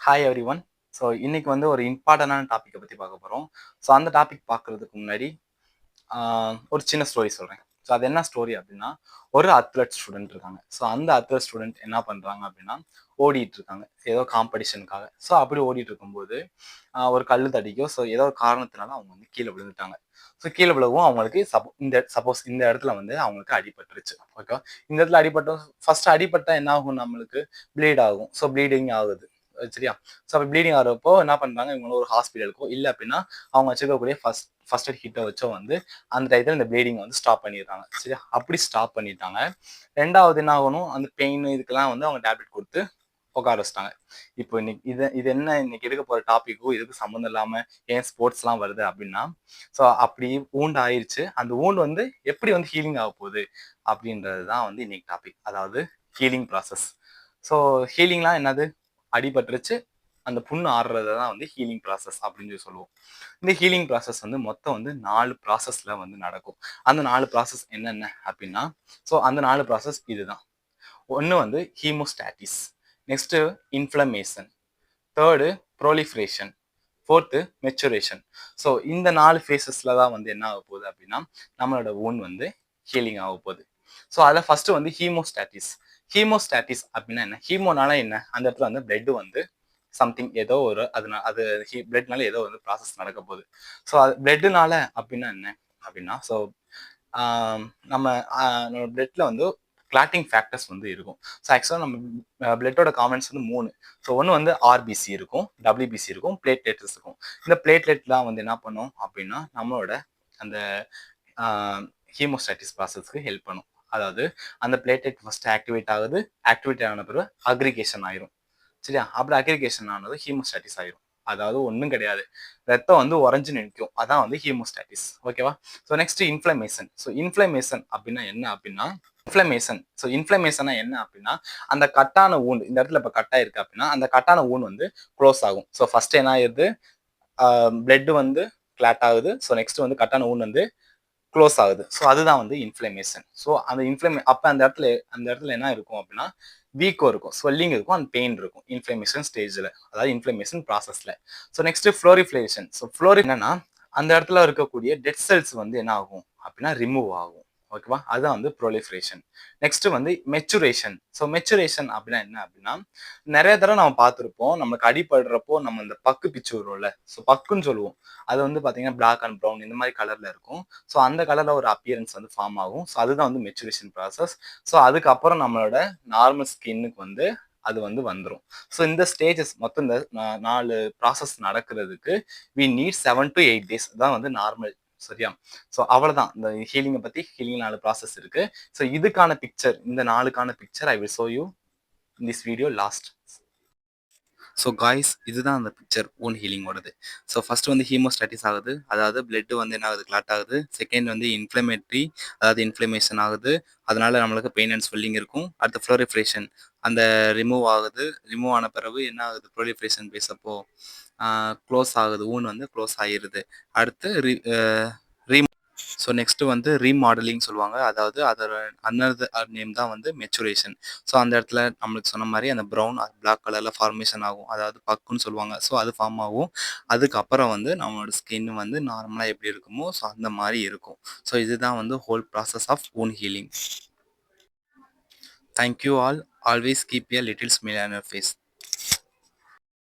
Hi every one. So இன்னைக்கு வந்து ஒரு இம்பார்ட்டண்டான டாப்பிக்கை பற்றி பார்க்க போகிறோம். ஸோ அந்த டாபிக் பார்க்குறதுக்கு முன்னாடி ஒரு சின்ன ஸ்டோரி சொல்கிறேன். ஸோ அது என்ன ஸ்டோரி அப்படின்னா, ஒரு அத்லட் ஸ்டூடெண்ட் இருக்காங்க. ஸோ அந்த அத்லட் ஸ்டூடெண்ட் என்ன பண்ணுறாங்க அப்படின்னா, ஓடிட்டு இருக்காங்க ஏதோ காம்படிஷனுக்காக. ஸோ அப்படி ஓடிட்டு இருக்கும்போது ஒரு கல் தடிக்கோ, ஸோ ஏதோ ஒரு காரணத்தினால அவங்க வந்து கீழே விழுந்துட்டாங்க. ஸோ கீழே விழவும் அவங்களுக்கு சப்போஸ் இந்த இடத்துல வந்து அவங்களுக்கு அடிபட்டுருச்சு. ஓகே, இந்த இடத்துல அடிபட்டோம். ஃபர்ஸ்ட் அடிபட்டா என்ன ஆகும், நம்மளுக்கு ப்ளீட் ஆகும். ஸோ ப்ளீடிங் ஆகுது, சரியா? ஸோ அப்போ ப்ளீடிங் ஆகிறப்போ என்ன பண்ணுறாங்க, இவங்க ஒரு ஹாஸ்பிட்டலுக்கோ இல்லை அப்படின்னா அவங்க வச்சுக்கக்கூடிய ஃபர்ஸ்ட் எய்ட் கிட்ட வச்சோ வந்து அந்த டயத்தில் இந்த ப்ளீடிங் வந்து ஸ்டாப் பண்ணிடுறாங்க, சரியா? அப்படி ஸ்டாப் பண்ணிட்டாங்க. ரெண்டாவது என்ன ஆகணும், அந்த பெயின் இதுக்கெல்லாம் வந்து அவங்க டேப்லெட் கொடுத்து உட்கார வச்சிட்டாங்க. இப்போ இன்னைக்கு இது என்ன இன்னைக்கு எடுக்க போகிற டாப்பிக்கும் இதுக்கு சம்மந்தம் இல்லாமல் ஏன் ஸ்போர்ட்ஸ்லாம் வருது அப்படின்னா, ஸோ அப்படி ஊண்டு ஆயிடுச்சு. அந்த ஊண்டு வந்து எப்படி வந்து ஹீலிங் ஆக போகுது அப்படின்றது தான் வந்து இன்னைக்கு டாபிக், அதாவது ஹீலிங் ப்ராசஸ். ஸோ ஹீலிங்லாம் என்னது, அடிபட்டுருச்சு, அந்த புண்ணு ஆடுறதை தான் வந்து ஹீலிங் ப்ராசஸ் அப்படின்னு சொல்லி சொல்லுவோம். இந்த ஹீலிங் ப்ராசஸ் வந்து மொத்தம் வந்து 4 ப்ராசஸில் வந்து நடக்கும். அந்த 4 ப்ராசஸ் என்னென்ன அப்படின்னா, ஸோ அந்த 4 ப்ராசஸ் இதுதான். ஒன்று வந்து hemostasis, next inflammation, third proliferation, fourth maturation. So இந்த 4 ஃபேஸஸில் தான் வந்து என்ன ஆக போகுது அப்படின்னா நம்மளோட ஊன் வந்து ஹீலிங் ஆக போகுது. ஸோ அதில் ஃபர்ஸ்ட் வந்து ஹீமோஸ்டாட்டிஸ். ஹீமோஸ்டாட்டிஸ் அப்படின்னா என்ன, ஹீமோனால என்ன, அந்த இடத்துல வந்து பிளட் வந்து சம்திங் ஏதோ ஒரு அது பிளட்னால ஏதோ வந்து ப்ராசஸ் நடக்க போகுது. ஸோ அது பிளட்னால அப்படின்னா என்ன அப்படின்னா, ஸோ நம்ம பிளட்ல வந்து கிளாட்டிங் ஃபேக்டர்ஸ் வந்து இருக்கும். ஸோ ஆக்சுவலாக நம்ம பிளட்டோட காமெண்ட்ஸ் வந்து 3. ஸோ ஒன்று வந்து ஆர்பிசி இருக்கும், டபிள்யூபிசி இருக்கும், பிளேட்லெட்ஸ் இருக்கும். இந்த பிளேட்லெட்லாம் வந்து என்ன பண்ணும் அப்படின்னா நம்மளோட அந்த ஹீமோஸ்டாட்டிஸ் ப்ராசஸ்க்கு ஹெல்ப் பண்ணும். அதாவது அந்த பிளேட்லெட் ஃபர்ஸ்ட் ஆக்டிவேட் ஆகுது, ஆக்டிவேட் ஆன பிறகு அக்ரிகேஷன் ஆயிரும், சரியா? அப்படி அக்ரிகேஷன் ஆனது ஹீமோஸ்டாட்டிஸ் ஆயிரும். அதாவது ஒன்றும் கிடையாது, ரத்தம் வந்து உறைஞ்சு நிற்கும், அதான் வந்து ஹீமோஸ்டாட்டிஸ். ஓகேவா? So next inflammation. So inflammation அப்படின்னா என்ன அப்படின்னா, இன்ஃப்ளமேஷனா என்ன அப்படின்னா, அந்த கட்டான ஊண்டு, இந்த இடத்துல இப்போ கட்டா இருக்கு அப்படின்னா அந்த கட்டான ஊண்டு வந்து க்ளோஸ் ஆகும். ஸோ ஃபர்ஸ்ட் என்ன ஆயிருது, பிளட் வந்து கிளாட் ஆகுது. ஸோ நெக்ஸ்ட் வந்து கட்டான ஊண்டு வந்து க்ளோஸ் ஆகுது. ஸோ அதுதான் வந்து இன்ஃப்ளமேஷன். ஸோ அந்த அப்போ அந்த இடத்துல என்ன இருக்கும் அப்படின்னா, வீக்கம் இருக்கும், ஸ்வெல்லிங் இருக்கும், அண்ட் பெயின் இருக்கும் இன்ஃப்ளமேஷன் ஸ்டேஜில், அதாவது இன்ஃப்ளமேஷன் ப்ராசஸில். So next ஃப்ளோரிஃப்ளேஷன். ஸோ என்னன்னா அந்த இடத்துல இருக்கக்கூடிய டெட் செல்ஸ் வந்து என்ன ஆகும் அப்படின்னா ரிமூவ் ஆகும். ஓகேவா? அதுதான் வந்து ப்ரோலிஃபரேஷன். நெக்ஸ்ட் வந்து மெச்சுரேஷன். ஸோ மெச்சுரேஷன் அப்படின்னா என்ன அப்படின்னா, நிறைய தடவை நம்ம பார்த்துருப்போம், நமக்கு அடிபடுறப்போ நம்ம இந்த பக்கு பிச்சு வரும்ல, ஸோ பக்குன்னு சொல்லுவோம். அது வந்து பார்த்தீங்கன்னா பிளாக் அண்ட் ப்ரௌன் இந்த மாதிரி கலர்ல இருக்கும். ஸோ அந்த கலர்ல ஒரு அப்பியரன்ஸ் வந்து ஃபார்ம் ஆகும். ஸோ அதுதான் வந்து மெச்சுரேஷன் ப்ராசஸ். ஸோ அதுக்கப்புறம் நம்மளோட நார்மல் ஸ்கின்னுக்கு வந்து அது வந்து வந்துடும். ஸோ இந்த ஸ்டேஜஸ் மொத்தம் இந்த 4 ப்ராசஸ் நடக்கிறதுக்கு வி நீட் 7 to 8 days தான் வந்து நார்மல், சரியா? ஸோ அவ்வளோதான் இந்த ஹீலிங்கை பற்றி. ஹீலிங் 4 ப்ராசஸ் இருக்கு. ஸோ இதுக்கான பிக்சர், இந்த 4க்கான picture I will show you in this video last. So guys, இதுதான் அந்த பிக்சர் ஓன் ஹீலிங்கோடது. ஸோ ஃபர்ஸ்ட் வந்து ஹீமோஸ்டாட்டிஸ் ஆகுது, அதாவது பிளட் வந்து என்ன ஆகுது, கிளாட் ஆகுது. செகண்ட் வந்து இன்ஃப்ளமேட்டரி, அதாவது இன்ஃப்ளமேஷன் ஆகுது, அதனால நம்மளுக்கு பெயின் அண்ட் ஸ்வெல்லிங் இருக்கும். அடுத்து ஃப்ளோரிஃப்ரேஷன், அந்த ரிமூவ் ஆகுது. ரிமூவ் ஆன பிறகு என்ன ஆகுது, ப்ரோலிஃப்ரேஷன் பேசப்போ க்ளோஸ் ஆகுது, ஊன் வந்து க்ளோஸ் ஆகிருது. அடுத்து ஸோ நெக்ஸ்ட் வந்து ரீமாடலிங் சொல்லுவாங்க, அதாவது அதோட அனதர் நேம் தான் வந்து மெச்சுரேஷன். ஸோ அந்த இடத்துல நம்மளுக்கு சொன்ன மாதிரி அந்த ப்ரௌன் பிளாக் கலரில் ஃபார்மேஷன் ஆகும், அதாவது பக்குன்னு சொல்லுவாங்க. ஸோ அது ஃபார்ம் ஆகும். அதுக்கப்புறம் வந்து நம்மளோட ஸ்கின் வந்து நார்மலாக எப்படி இருக்குமோ ஸோ அந்த மாதிரி இருக்கும். ஸோ இதுதான் வந்து whole process of wound healing. Thank you all. Always keep a little smile on your face.